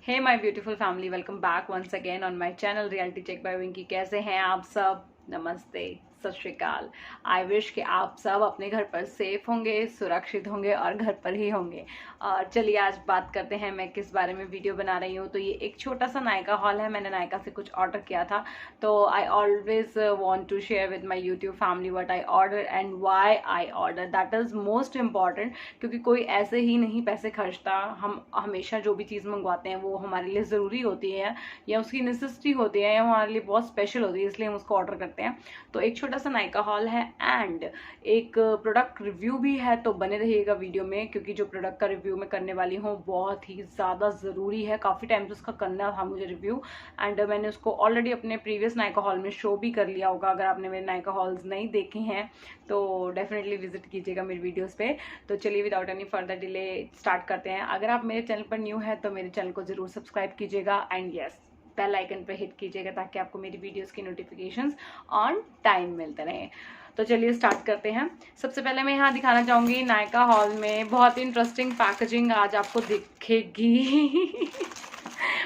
Hey my beautiful family, welcome back once again on my channel reality check by Winky. कैसे हैं आप सब? नमस्ते, सत श्री अकाल। आई विश कि आप सब अपने घर पर सेफ होंगे, सुरक्षित होंगे और घर पर ही होंगे। और चलिए आज बात करते हैं मैं किस बारे में वीडियो बना रही हूँ। तो ये एक छोटा सा नायका हॉल है। मैंने नायका से कुछ ऑर्डर किया था, तो I always want to share with my YouTube family what I order and why I order. That is most important, क्योंकि कोई ऐसे ही नहीं पैसे खर्चता। हम हमेशा जो भी चीज़ मंगवाते हैं वो हमारे लिए ज़रूरी होती है या उसकी नेसेसिटी होती है या हमारे लिए बहुत स्पेशल होती है, इसलिए हम उसको ऑर्डर करते हैं। तो एक छोटा सा नायका हॉल है एंड एक प्रोडक्ट रिव्यू भी है, तो बने रहिएगा वीडियो में, क्योंकि जो प्रोडक्ट का रिव्यू मैं करने वाली हूँ बहुत ही ज़्यादा ज़रूरी है। काफ़ी टाइम से उसका करना था मुझे रिव्यू, एंड मैंने उसको ऑलरेडी अपने प्रीवियस नायका हॉल में शो भी कर लिया होगा। अगर आपने मेरे नायका हॉल्स नहीं देखे हैं तो डेफिनेटली विजिट कीजिएगा मेरे वीडियोस पे। तो चलिए without any further delay start करते हैं। अगर आप मेरे चैनल पर न्यू है तो मेरे चैनल को जरूर सब्सक्राइब कीजिएगा एंड यस, बेल आइकन पे हिट कीजिएगा ताकि आपको मेरी वीडियोस की नोटिफिकेशंस ऑन टाइम मिलते रहें। तो चलिए स्टार्ट करते हैं। सबसे पहले मैं यहाँ दिखाना चाहूँगी नायका हॉल में बहुत ही इंटरेस्टिंग पैकेजिंग आज आपको दिखेगी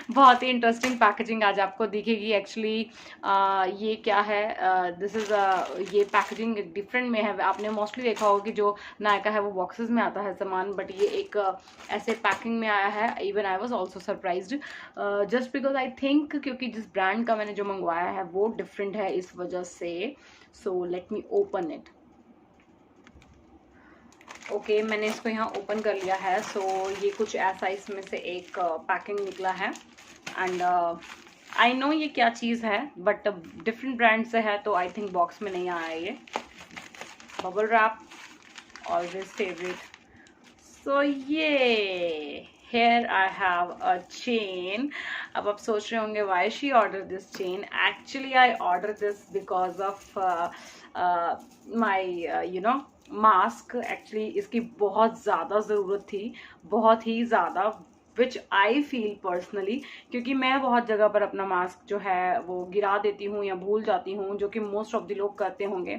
बहुत ही इंटरेस्टिंग पैकेजिंग आज आपको दिखेगी। एक्चुअली ये क्या है, दिस इज़ ये पैकेजिंग डिफरेंट में है। आपने मोस्टली देखा होगा कि जो नायका है वो बॉक्सेस में आता है सामान, बट ये एक ऐसे पैकिंग में आया है। Even I was also surprised just because I think क्योंकि जिस ब्रांड का मैंने जो मंगवाया है वो डिफरेंट है, इस वजह से। So let me open it. Okay, मैंने इसको यहाँ ओपन कर लिया है। सो ये कुछ ऐसा इसमें से एक पैकिंग निकला है एंड आई नो ये क्या चीज़ है, बट डिफरेंट ब्रांड से है तो आई थिंक बॉक्स में नहीं आया ये। Bubble wrap, always favourite. So ये here I have a chain. अब आप सोच रहे होंगे why she ordered this chain. Actually I ordered this because of my mask. Actually इसकी बहुत ज़्यादा ज़रूरत थी, बहुत ही ज़्यादा, विच आई फील पर्सनली, क्योंकि मैं बहुत जगह पर अपना मास्क जो है वो गिरा देती हूँ या भूल जाती हूँ, जो कि मोस्ट ऑफ द लोग करते होंगे।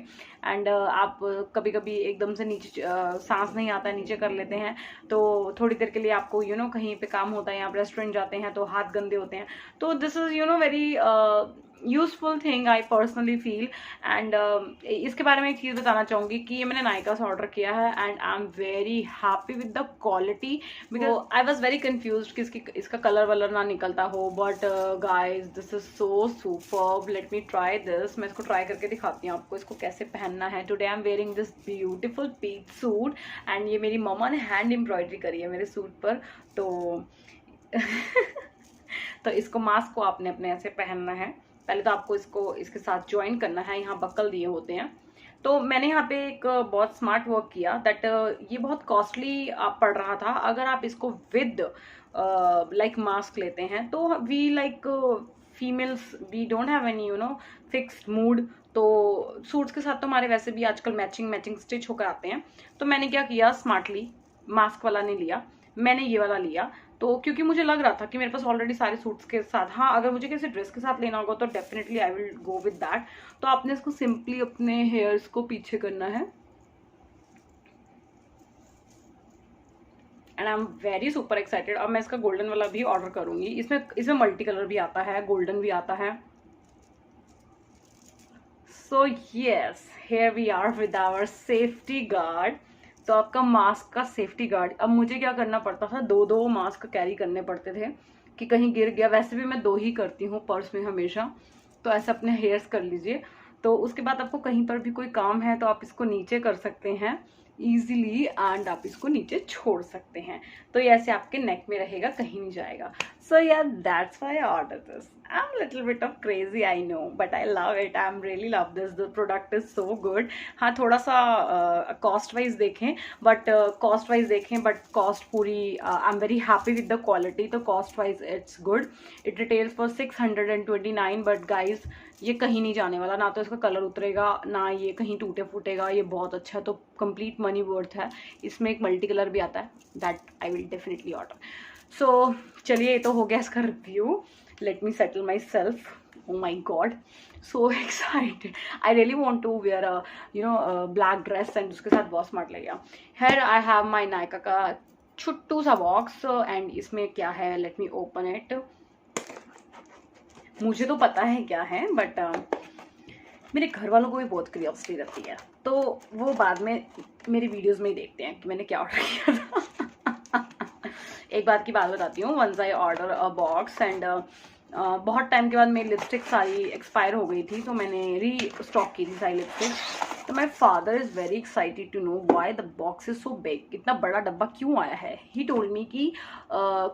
एंड आप कभी कभी एकदम से नीचे सांस नहीं आता है, नीचे कर लेते हैं, तो थोड़ी देर के लिए आपको कहीं पे काम होता है या आप रेस्टोरेंट जाते हैं तो हाथ गंदे होते हैं। तो this is very useful thing I personally feel. And इसके बारे में एक चीज़ बताना चाहूँगी कि ये मैंने नायका से ऑर्डर किया है and I am very happy with the quality, because I was very confuse कि इसका कलर वलर ना निकलता हो। But guys this is so superb. Late me try this. मैं इसको ट्राई करके दिखाती हूँ आपको इसको कैसे पहनना है। Today I am wearing this beautiful peach suit and ये मेरी मम्मा ने हैंड एम्ब्रॉयडरी करी है मेरे सूट पर। तो तो इसको मास्क को आपने अपने ऐसे पहनना है। पहले तो आपको इसको इसके साथ ज्वाइन करना है, यहाँ बक्कल दिए होते हैं। तो मैंने यहाँ पे एक बहुत स्मार्ट वर्क किया दैट ये बहुत कॉस्टली पड़ रहा था। अगर आप इसको विद लाइक मास्क लेते हैं तो we like females we don't have any fixed mood. तो सूट्स के साथ तो हमारे वैसे भी आजकल मैचिंग स्टिच होकर आते हैं। तो मैंने क्या किया, स्मार्टली मास्क वाला नहीं लिया, मैंने ये वाला लिया। तो क्योंकि मुझे लग रहा था कि मेरे पास ऑलरेडी सारे सूट्स के साथ, हाँ अगर मुझे किसी ड्रेस के साथ लेना होगा तो definitely I will go with that. तो आपने इसको सिंपली अपने हेयर्स को पीछे करना है and I am very super excited. अब मैं इसका गोल्डन वाला भी ऑर्डर करूंगी। इसमें मल्टी कलर भी आता है, गोल्डन भी आता है। So yes, here we are with our safety guard. तो आपका मास्क का सेफ्टी गार्ड। अब मुझे क्या करना पड़ता था, दो मास्क कैरी करने पड़ते थे कि कहीं गिर गया। वैसे भी मैं 2 ही करती हूँ पर्स में हमेशा। तो ऐसे अपने हेयर्स कर लीजिए। तो उसके बाद आपको कहीं पर भी कोई काम है तो आप इसको नीचे कर सकते हैं इजीली एंड आप इसको नीचे छोड़ सकते हैं। तो ये ऐसे आपके नेक में रहेगा, कहीं नहीं जाएगा। सो यार that's why I order this. I am little bit of crazy I know, but I love it. I am really love this. The product is so good. हाँ थोड़ा सा कॉस्ट वाइज देखें, बट कॉस्ट पूरी I am very happy with the quality. तो cost wise it's good. It retails for 629, but guys ये कहीं नहीं जाने वाला, ना तो इसका कलर उतरेगा ना ये कहीं टूटे फूटेगा। ये बहुत अच्छा है, तो कंप्लीट मनी वर्थ है। इसमें एक मल्टी कलर भी आता है, that I will definitely order. So चलिए, ये तो हो गया इसका रिव्यू। Let me settle myself. Oh my god, so excited. I really want to wear a black dress and उसके साथ बहुत स्मार्ट लगेगा। Here I have my Nykaa का छुट्टू सा बॉक्स एंड इसमें क्या है, लेट मी ओपन इट। मुझे तो पता है क्या है, बट मेरे घर वालों को भी बहुत क्यूरियोसिटी रहती है, तो वो बाद में मेरी वीडियोस में ही देखते हैं कि मैंने क्या ऑर्डर किया था। एक बात की बात बताती हूँ, once I order a box and बहुत टाइम के बाद मेरी लिपस्टिक सारी एक्सपायर हो गई थी, तो मैंने री स्टॉक की थी सारी लिपस्टिक। तो my father is very excited to know why the box is so big, इतना बड़ा डब्बा क्यों आया है। ही टोल्ड मी कि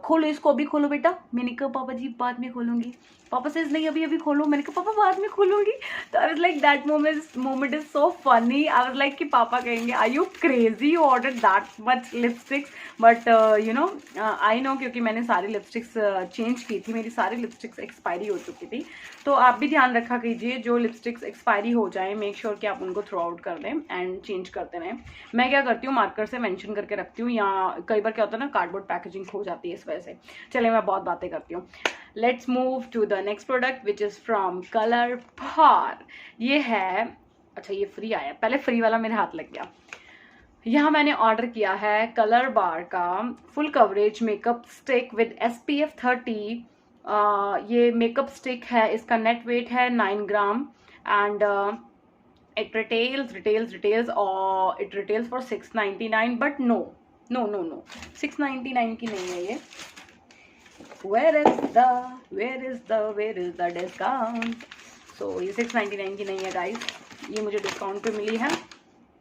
खोलो इसको, अभी खोलो बेटा। मैंने कहा पापा जी बाद में खोलूंगी। पापा से नहीं अभी अभी खोलो। मैंने कहा पापा बाद में खोलूंगी। तो I was like that moment is so funny. I was like कि पापा कहेंगे are you crazy, you order that much lipsticks. But you know I know, क्योंकि मैंने सारी लिपस्टिक्स चेंज की थी, मेरी सारी लिपस्टिक्स एक्सपायरी हो चुकी थी। तो आप भी ध्यान रखा कीजिए, जो लिपस्टिक्स एक्सपायरी हो जाए मेक श्योर कि आप उनको थ्रू आउट कर दें एंड चेंज करते रहें। मैं क्या करती हूँ, मार्कर से मेंशन करके रखती हूँ, या कई बार क्या होता है ना, कार्डबोर्ड पैकेजिंग खो जाती है इस वजह से। चलिए मैं बहुत बातें करती हूँ। Let's move to the next product which is from ColourPop। ये है, अच्छा ये फ्री आया, पहले फ्री वाला मेरे हाथ लग गया। यहाँ मैंने ऑर्डर किया है ColourPop का full coverage makeup stick with SPF 30। ये मेकअप स्टिक है, इसका नेट वेट है 9 ग्राम एंड it retails और it retails for 699, but no 699 की नहीं है ये। where is the discount? so ये 699 की नहीं है गाइस, ये मुझे डिस्काउंट पे मिली है।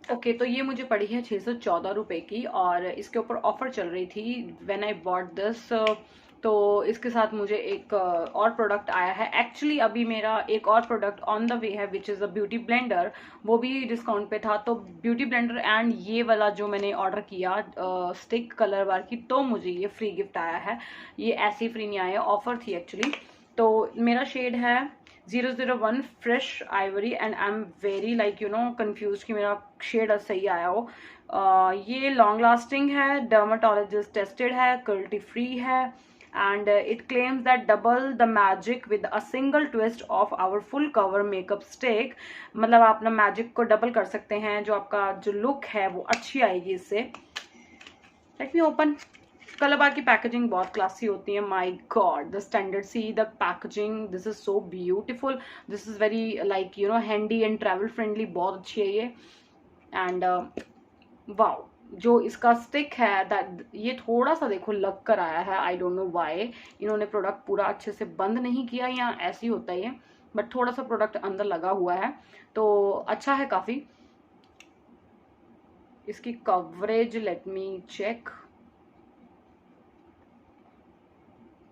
ओके तो ये मुझे पड़ी है 614 रुपए की, और इसके ऊपर ऑफर चल रही थी व्हेन आई बॉट दिस। तो इसके साथ मुझे एक और प्रोडक्ट आया है। एक्चुअली अभी मेरा एक और प्रोडक्ट ऑन द वे है which is a beauty blender, वो भी डिस्काउंट पे था। तो ब्यूटी ब्लेंडर एंड ये वाला जो मैंने ऑर्डर किया स्टिक ColourPop की, तो मुझे ये फ्री गिफ्ट आया है। ये ऐसे ही फ्री नहीं आया, ऑफर थी एक्चुअली। तो मेरा शेड है 001 fresh Ivory and I am very like you know confuse कि मेरा शेड सही आया हो। ये लॉन्ग लास्टिंग है, डर्माटोलॉजिस्ट टेस्टेड है, क्रुएल्टी फ्री है and it claims that double the magic with a single twist of our full cover makeup stick। मतलब आप ना मैजिक को डबल कर सकते हैं, जो आपका जो लुक है वो अच्छी आएगी इससे। Let me open. ColourPop की पैकेजिंग बहुत क्लासी होती है, my God the standard, see the packaging, this is so beautiful, this is very like you no handy and travel friendly, बहुत अच्छी है ये। एंड वाओ, जो इसका स्टिक है दैट ये थोड़ा सा देखो लग कर आया है, आई डोंट नो व्हाई। इन्होंने प्रोडक्ट पूरा अच्छे से बंद नहीं किया, या ऐसे ही होता है ये, बट थोड़ा सा प्रोडक्ट अंदर लगा हुआ है, तो अच्छा है काफी। इसकी coverage let me check,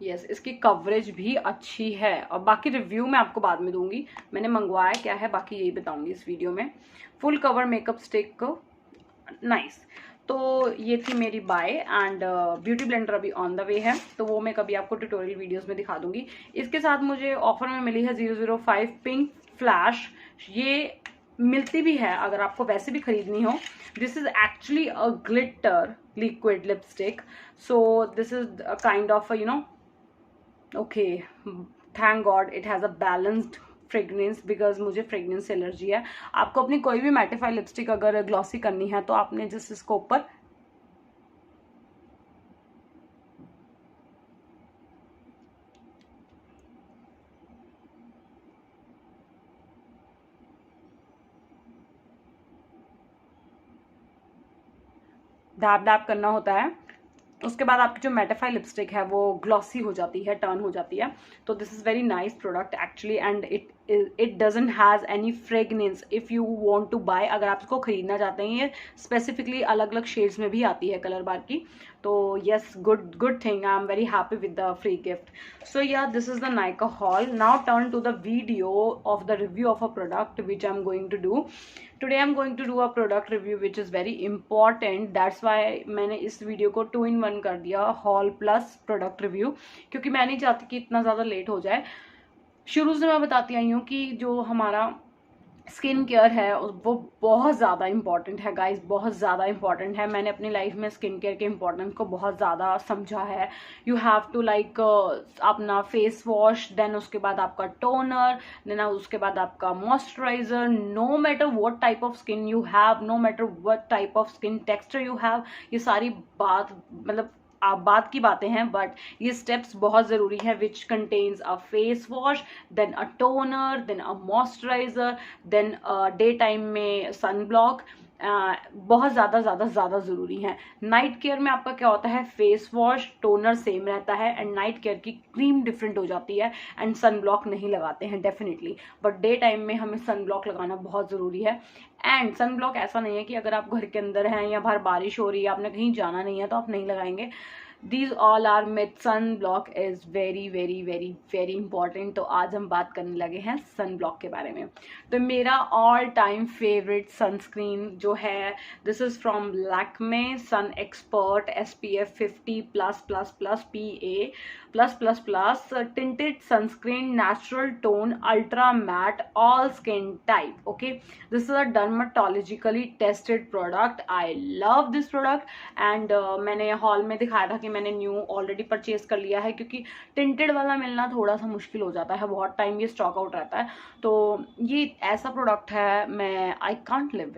yes इसकी कवरेज भी अच्छी है, और बाकी रिव्यू मैं आपको बाद में दूंगी, मैंने मंगवाया क्या है बाकी यही बताऊंगी इस वीडियो में। Full cover makeup stick nice. तो ये थी मेरी बाय एंड ब्यूटी ब्लेंडर अभी ऑन द वे है, तो वो मैं कभी आपको ट्यूटोरियल वीडियोस में दिखा दूंगी। इसके साथ मुझे ऑफर में मिली है 005 पिंक फ्लैश, ये मिलती भी है अगर आपको वैसे भी खरीदनी हो। This is actually a glitter liquid lipstick, so this is a kind of you know okay, thank God it has a balanced fragrance, because मुझे फ्रेग्रेंस से एलर्जी है। आपको अपनी कोई भी मैटिफाई लिपस्टिक अगर ग्लॉसी करनी है तो आपने जिस इसको ऊपर डैब डैब करना होता है, उसके बाद आपकी जो मैटिफाई लिपस्टिक है वो ग्लॉसी हो जाती है, टर्न हो जाती है। तो this is very nice product actually, and it doesn't has any fragrance. If you want to buy, अगर आप इसको खरीदना चाहते हैं, ये स्पेसिफिकली अलग अलग शेड्स में भी आती है ColourPop की, तो yes good thing, I am very happy with the free gift. So yeah this is the Nykaa haul. Now turn to the video of the review of a product which I am going to do today. I am going to do a product review which is very important, that's why मैंने इस video को 2 in 1 कर दिया, hall plus product review, क्योंकि मैं नहीं चाहती कि इतना ज़्यादा लेट हो जाए। शुरू से मैं बताती आई हूँ कि जो हमारा स्किन केयर है वो बहुत ज़्यादा इंपॉर्टेंट है गाइस, बहुत ज़्यादा इंपॉर्टेंट है। मैंने अपनी लाइफ में स्किन केयर के इम्पोर्टेंस को बहुत ज़्यादा समझा है। यू हैव टू लाइक अपना फेस वॉश, देन उसके बाद आपका टोनर, देन उसके बाद आपका moisturiser. No matter what type of skin you have, no matter what type of skin texture you have, ये सारी बात मतलब आप बात की बातें हैं, बट ये स्टेप्स बहुत ज़रूरी है, which contains a face wash, then a toner, then a moisturiser, then day time में सन ब्लॉक। बहुत ज़्यादा ज़्यादा ज़्यादा ज़रूरी है। नाइट केयर में आपका क्या होता है, फेस वॉश टोनर सेम रहता है, एंड नाइट केयर की क्रीम डिफरेंट हो जाती है, एंड सन ब्लॉक नहीं लगाते हैं डेफिनेटली, बट डे टाइम में हमें सन ब्लॉक लगाना बहुत ज़रूरी है। एंड सन ब्लॉक ऐसा नहीं है कि अगर आप घर के अंदर हैं या बाहर बारिश हो रही है, आपने कहीं जाना नहीं है तो आप नहीं लगाएंगे। These all are myth. Sunblock is very very very very important. तो आज हम बात करने लगे हैं सन ब्लॉक के बारे में। तो मेरा ऑल टाइम फेवरेट सनस्क्रीन जो है, this is from Lakme sun expert SPF 50+++ PA +++ tinted sunscreen, natural tone, ultra matte, all skin type. Okay, this is a dermatologically tested product. I love this product and मैंने hall में दिखाया था कि मैंने new already purchase कर लिया है, क्योंकि टिंटेड वाला मिलना थोड़ा सा मुश्किल हो जाता है, बहुत टाइम ये स्टॉक आउट रहता है। तो ये ऐसा प्रोडक्ट है, मैं I can't live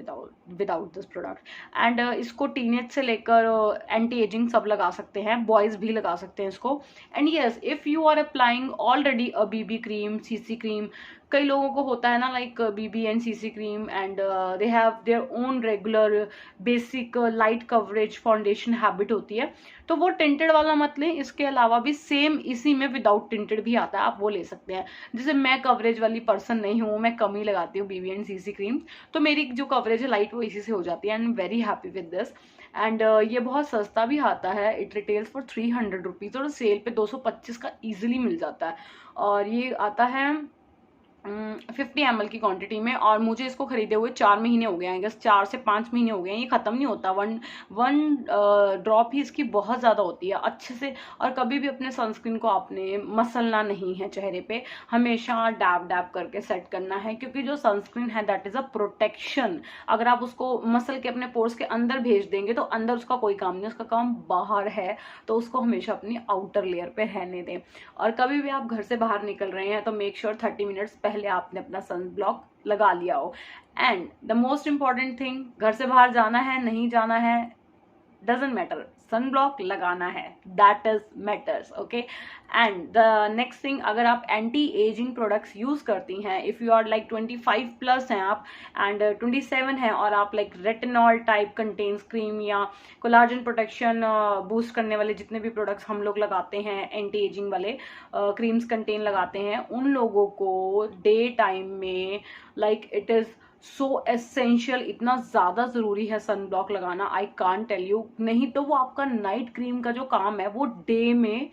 without this product. And इसको टीनेज से लेकर एंटी एजिंग सब लगा सकते हैं, बॉयज भी लगा सकते हैं इसको। And yes, if you are applying already a BB cream, CC cream, कई लोगों को होता है ना like BB and CC cream, and they have their own regular basic light coverage foundation habit होती है, तो वो टिंटेड वाला मत लें। इसके अलावा भी सेम इसी में विदाउट टिंटेड भी आता है, आप वो ले सकते हैं। जैसे मैं कवरेज वाली पर्सन नहीं हूँ, मैं कम ही लगाती हूँ BB एंड CC क्रीम, तो मेरी जो कवरेज है लाइट वो इसी से हो जाती है, and I am very happy with this. And ये बहुत सस्ता भी आता है, इट रिटेल्स फॉर 300 रुपीज़, और सेल पे 225 का ईजिली मिल जाता है। और ये आता है 50 ml की क्वांटिटी में, और मुझे इसको खरीदे हुए 4 महीने हो गए हैं, 4 से 5 महीने हो गए हैं, ये खत्म नहीं होता। वन ड्रॉप ही इसकी बहुत ज़्यादा होती है अच्छे से। और कभी भी अपने सनस्क्रीन को आपने मसलना नहीं है चेहरे पे, हमेशा डैब डैब करके सेट करना है, क्योंकि जो सनस्क्रीन है दैट इज़ अ प्रोटेक्शन। अगर आप उसको मसल के अपने पोर्स के अंदर भेज देंगे तो अंदर उसका कोई काम नहीं, उसका काम बाहर है, तो उसको हमेशा अपनी आउटर लेयर पे रहने दें। और कभी भी आप घर से बाहर निकल रहे हैं तो मेक श्योर 30 मिनट्स पहले आपने अपना सन ब्लॉक लगा लिया हो। And the most important thing, घर से बाहर जाना है नहीं जाना है डजेंट मैटर, सन ब्लॉक लगाना है, that is matters. Okay, and the next thing, अगर आप एंटी एजिंग प्रोडक्ट्स यूज करती हैं, इफ यू आर लाइक 25+ हैं आप, एंड 27 हैं, और आप like retinol type contains cream या कोलाजन प्रोटेक्शन बूस्ट करने वाले जितने भी प्रोडक्ट्स हम लोग लगाते हैं, एंटी एजिंग वाले क्रीम्स कंटेन लगाते हैं, उन लोगों को डे टाइम में like it is so essential, इतना ज़्यादा ज़रूरी है सन ब्लॉक लगाना, आई कांट टेल यू। नहीं तो वो आपका नाइट क्रीम का जो काम है वो डे में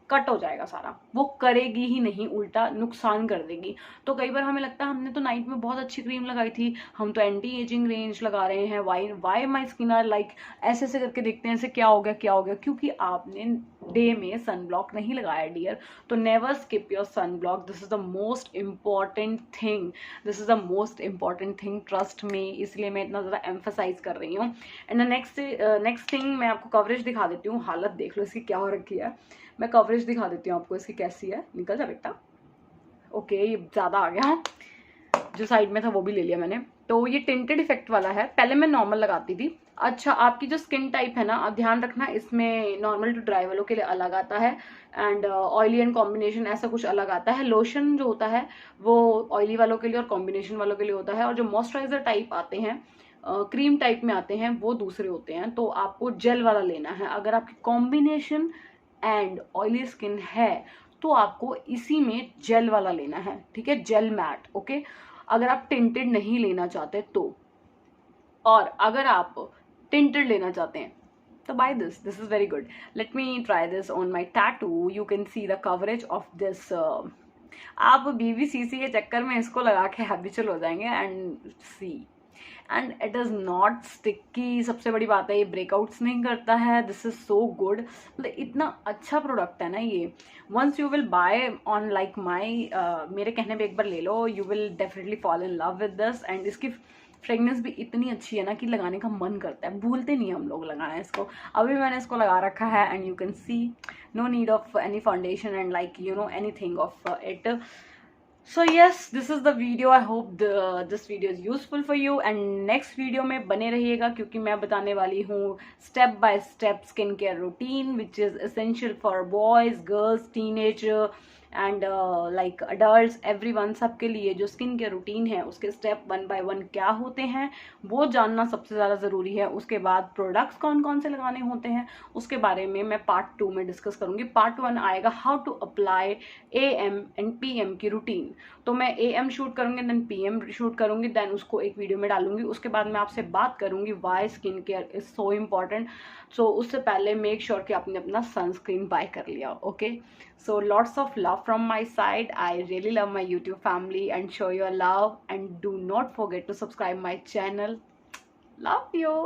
कट हो जाएगा सारा, वो करेगी ही नहीं, उल्टा नुकसान कर देगी। तो कई बार हमें लगता है हमने तो नाइट में बहुत अच्छी क्रीम लगाई थी, हम तो एंटी एजिंग रेंज लगा रहे हैं, why my skin are like ऐसे ऐसे करके देखते हैं, ऐसे क्या हो गया क्या हो गया, क्योंकि आपने डे में सन ब्लॉक नहीं लगाया डियर। तो never skip your sun block, this is the most important thing, this is the most important thing, trust में, इसलिए मैं इतना ज़्यादा एम्फेसाइज कर रही हूँ। एंड नेक्स्ट थिंग, मैं आपको कवरेज दिखा देती हूँ, हालत देख लो इसकी क्या हो रखी है। मैं कवरेज दिखा देती हूँ आपको इसकी कैसी है, निकल जा बेटा। ओके, ये ज़्यादा आ गया, जो साइड में था वो भी ले लिया मैंने। तो ये टिंटेड इफेक्ट वाला है, पहले मैं नॉर्मल लगाती थी। अच्छा, आपकी जो स्किन टाइप है ना, आप ध्यान रखना, इसमें नॉर्मल टू ड्राई वालों के लिए अलग आता है, एंड ऑयली एंड कॉम्बिनेशन ऐसा कुछ अलग आता है। लोशन जो होता है वो ऑयली वालों के लिए और कॉम्बिनेशन वालों के लिए होता है, और जो मॉइस्चराइजर टाइप आते हैं, क्रीम टाइप में आते हैं, वो दूसरे होते हैं। तो आपको जेल वाला लेना है। अगर आपकी कॉम्बिनेशन एंड ऑयली स्किन है तो आपको इसी में जेल वाला लेना है, ठीक है, जेल मैट। ओके, अगर आप टिंटेड नहीं लेना चाहते तो, और अगर आप टिंटेड लेना चाहते हैं तो buy this is very good. Let me try this on my tattoo, you can see the coverage of this. आप BB CC के चक्कर में इसको लगा के हैबिचुअल हो जाएंगे, and see and it is not sticky. सबसे बड़ी बात है ये ब्रेकआउट्स नहीं करता है। दिस इज सो गुड, मतलब इतना अच्छा प्रोडक्ट है ना ये। Once you will buy on like my, मेरे कहने पे एक बार ले लो, you will definitely fall in love with this. And इसकी फ्रेगनेंस भी इतनी अच्छी है ना कि लगाने का मन करता है, भूलते नहीं हम लोग लगाना है इसको। अभी मैंने इसको लगा रखा है and you can see no need of any foundation and like you know anything of it. So yes, this is the video. I hope this video is useful for you and next video में बने रहिएगा क्योंकि मैं बताने वाली हूँ step by step skin care routine which is essential for boys, girls, teenager and like adult everyone, सबके लिए जो स्किन केयर रूटीन है उसके स्टेप 1 by 1 क्या होते हैं वो जानना सबसे ज़्यादा ज़रूरी है। उसके बाद प्रोडक्ट्स कौन कौन से लगाने होते हैं उसके बारे में मैं पार्ट 2 में डिस्कस करूंगी। पार्ट 1 आएगा how to apply AM and PM की रूटीन। तो मैं AM शूट करूंगी, देन PM शूट करूंगी, देन उसको एक वीडियो में डालूंगी। उसके बाद मैं आपसे बात करूंगी why skin care is so important. So उससे पहले मेक श्योर कि आपने अपना सनस्क्रीन बाय कर लिया। Okay, so lots of love from my side. I really love my YouTube family and show your love, and do not forget to subscribe my channel. Love you.